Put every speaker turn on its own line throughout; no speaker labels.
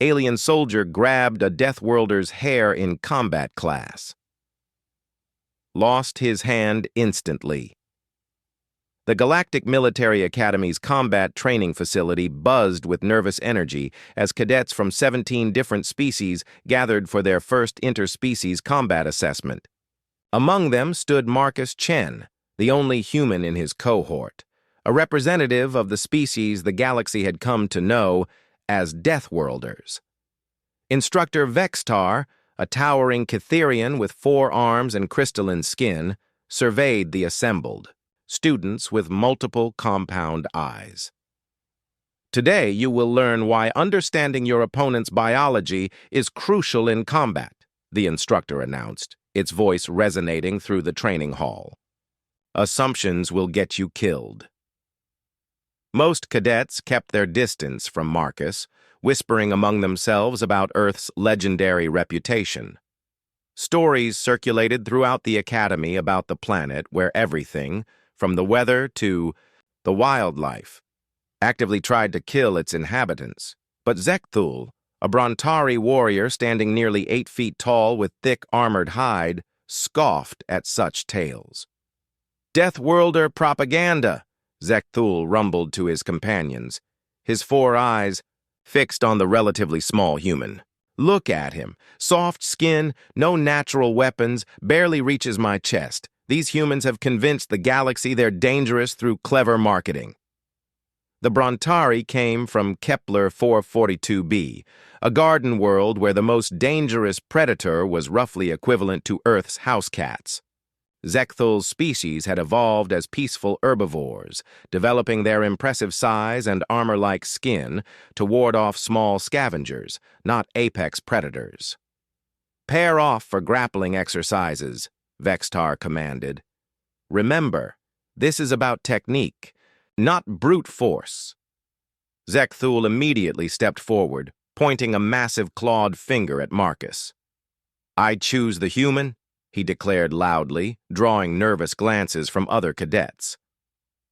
alien soldier grabbed a Deathworlder's hair in combat class. Lost his hand instantly. The Galactic Military Academy's combat training facility buzzed with nervous energy as cadets from 17 different species gathered for their first interspecies combat assessment. Among them stood Marcus Chen, the only human in his cohort, a representative of the species the galaxy had come to know as Deathworlders. Instructor Vextar, a towering Catherian with 4 arms and crystalline skin, surveyed the assembled students with multiple compound eyes. Today you will learn why understanding your opponent's biology is crucial in combat, the instructor announced, its voice resonating through the training hall. Assumptions will get you killed. Most cadets kept their distance from Marcus, whispering among themselves about Earth's legendary reputation. Stories circulated throughout the academy about the planet where everything, from the weather to the wildlife, actively tried to kill its inhabitants. But Zekthul, a Brontari warrior standing nearly 8 feet tall with thick armored hide, scoffed at such tales. "Deathworlder propaganda," Zekthul rumbled to his companions, his 4 eyes fixed on the relatively small human. "Look at him. Soft skin, no natural weapons, barely reaches my chest. These humans have convinced the galaxy they're dangerous through clever marketing." The Brontari came from Kepler 442b, a garden world where the most dangerous predator was roughly equivalent to Earth's house cats. Zekthul's species had evolved as peaceful herbivores, developing their impressive size and armor-like skin to ward off small scavengers, not apex predators. "Pair off for grappling exercises," Vextar commanded. "Remember, this is about technique, not brute force." Zekthul immediately stepped forward, pointing a massive clawed finger at Marcus. "I choose the human," he declared loudly, drawing nervous glances from other cadets.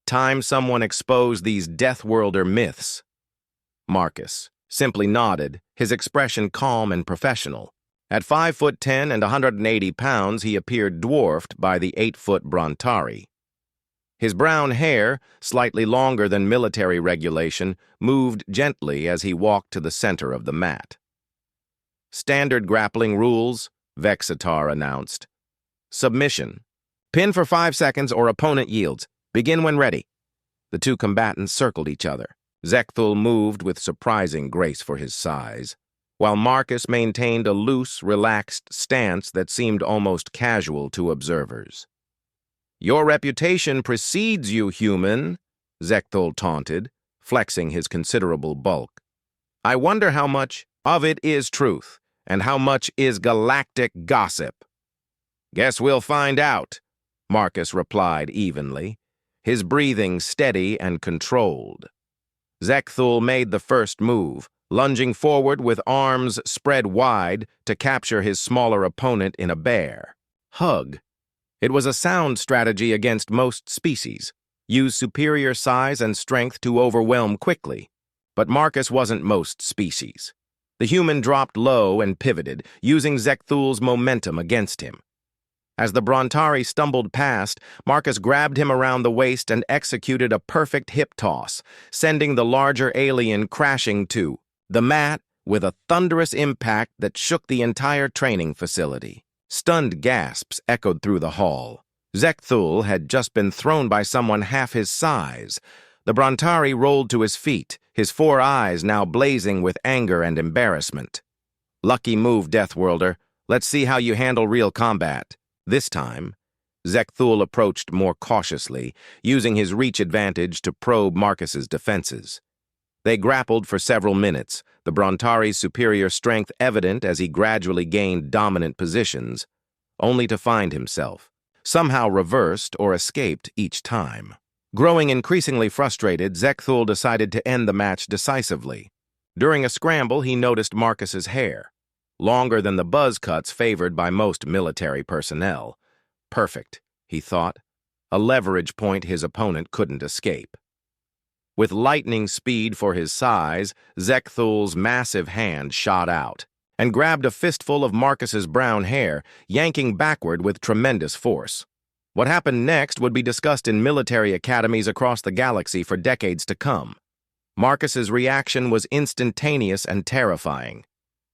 "Time someone exposed these Deathworlder myths." Marcus simply nodded, his expression calm and professional. At 5'10" and 180 pounds, he appeared dwarfed by the 8-foot Brontari. His brown hair, slightly longer than military regulation, moved gently as he walked to the center of the mat. "Standard grappling rules," Vexatar announced. "Submission. Pin for 5 seconds or opponent yields. Begin when ready." The 2 combatants circled each other. Zekthul moved with surprising grace for his size, while Marcus maintained a loose, relaxed stance that seemed almost casual to observers. "Your reputation precedes you, human," Zekthul taunted, flexing his considerable bulk. "I wonder how much of it is truth, and how much is galactic gossip." "Guess we'll find out," Marcus replied evenly, his breathing steady and controlled. Zekthul made the first move, lunging forward with arms spread wide to capture his smaller opponent in a bear hug. It was a sound strategy against most species. Use superior size and strength to overwhelm quickly. But Marcus wasn't most species. The human dropped low and pivoted, using Zekthul's momentum against him. As the Brontari stumbled past, Marcus grabbed him around the waist and executed a perfect hip toss, sending the larger alien crashing to the mat with a thunderous impact that shook the entire training facility. Stunned gasps echoed through the hall. Zekthul had just been thrown by someone half his size. The Brontari rolled to his feet, his 4 eyes now blazing with anger and embarrassment. "Lucky move, Deathworlder. Let's see how you handle real combat." This time, Zekthul approached more cautiously, using his reach advantage to probe Marcus's defenses. They grappled for several minutes, the Brontari's superior strength evident as he gradually gained dominant positions, only to find himself somehow reversed or escaped each time. Growing increasingly frustrated, Zekthul decided to end the match decisively. During a scramble, he noticed Marcus's hair, longer than the buzz cuts favored by most military personnel. Perfect, he thought, a leverage point his opponent couldn't escape. With lightning speed for his size, Zekthul's massive hand shot out and grabbed a fistful of Marcus's brown hair, yanking backward with tremendous force. What happened next would be discussed in military academies across the galaxy for decades to come. Marcus's reaction was instantaneous and terrifying.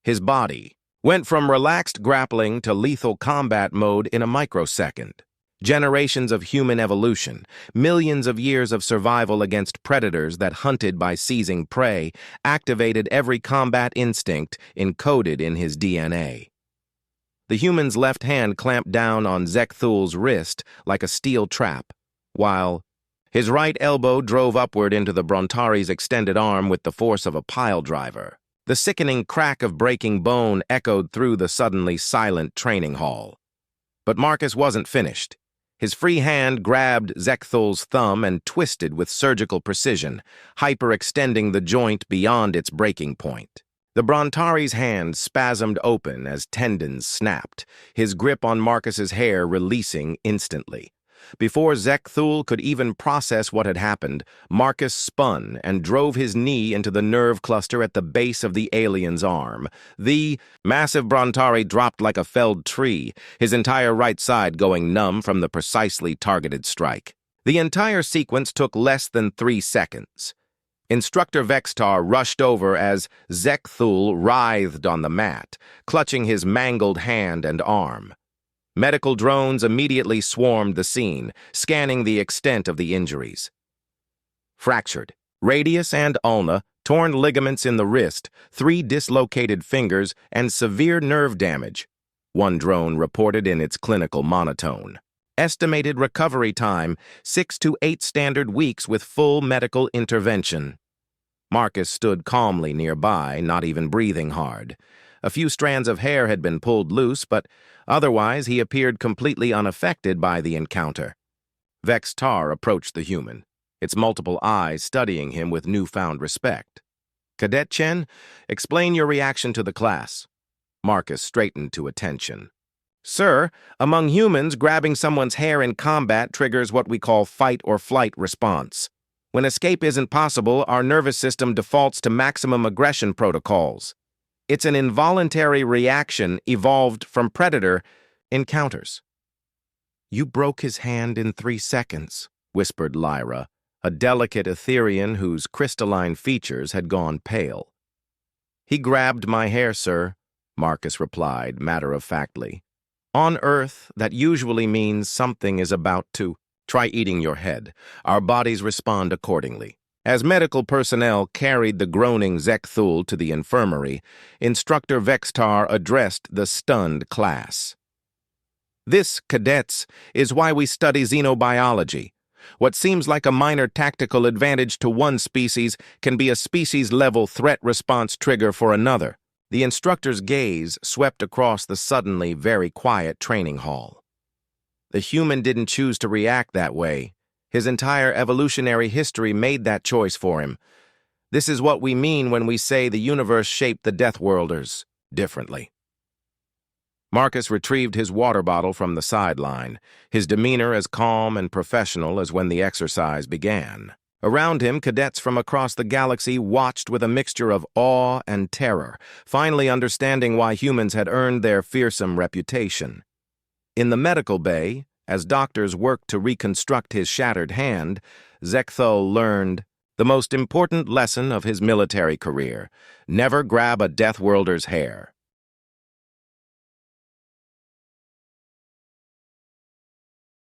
His body went from relaxed grappling to lethal combat mode in a microsecond. Generations of human evolution, millions of years of survival against predators that hunted by seizing prey, activated every combat instinct encoded in his DNA. The human's left hand clamped down on Zekthul's wrist like a steel trap, while his right elbow drove upward into the Brontari's extended arm with the force of a pile driver. The sickening crack of breaking bone echoed through the suddenly silent training hall. But Marcus wasn't finished. His free hand grabbed Zekthul's thumb and twisted with surgical precision, hyperextending the joint beyond its breaking point. The Brontari's hand spasmed open as tendons snapped, his grip on Marcus's hair releasing instantly. Before Zekthul could even process what had happened, Marcus spun and drove his knee into the nerve cluster at the base of the alien's arm. The massive Brontari dropped like a felled tree, his entire right side going numb from the precisely targeted strike. The entire sequence took less than 3 seconds. Instructor Vextar rushed over as Zekthul writhed on the mat, clutching his mangled hand and arm. Medical drones immediately swarmed the scene, scanning the extent of the injuries. Fractured radius and ulna, torn ligaments in the wrist, 3 dislocated fingers, and severe nerve damage, one drone reported in its clinical monotone. Estimated recovery time, 6 to 8 standard weeks with full medical intervention. Marcus stood calmly nearby, not even breathing hard. A few strands of hair had been pulled loose, but otherwise he appeared completely unaffected by the encounter. Vextar approached the human, its multiple eyes studying him with newfound respect. "Cadet Chen, explain your reaction to the class." Marcus straightened to attention. "Sir, among humans, grabbing someone's hair in combat triggers what we call fight or flight response. When escape isn't possible, our nervous system defaults to maximum aggression protocols. It's an involuntary reaction evolved from predator encounters." "You broke his hand in 3 seconds," whispered Lyra, a delicate Etherian whose crystalline features had gone pale. "He grabbed my hair, sir," Marcus replied matter-of-factly. "On Earth, that usually means something is about to try eating your head. Our bodies respond accordingly." As medical personnel carried the groaning Zekthul to the infirmary, Instructor Vextar addressed the stunned class. "This, cadets, is why we study xenobiology. What seems like a minor tactical advantage to one species can be a species-level threat response trigger for another." The instructor's gaze swept across the suddenly very quiet training hall. The human didn't choose to react that way. His entire evolutionary history made that choice for him. This is what we mean when we say the universe shaped the Deathworlders differently. Marcus retrieved his water bottle from the sideline, his demeanor as calm and professional as when the exercise began. Around him, cadets from across the galaxy watched with a mixture of awe and terror, finally understanding why humans had earned their fearsome reputation. In the medical bay, as doctors worked to reconstruct his shattered hand, Zekthul learned the most important lesson of his military career: never grab a Deathworlder's hair.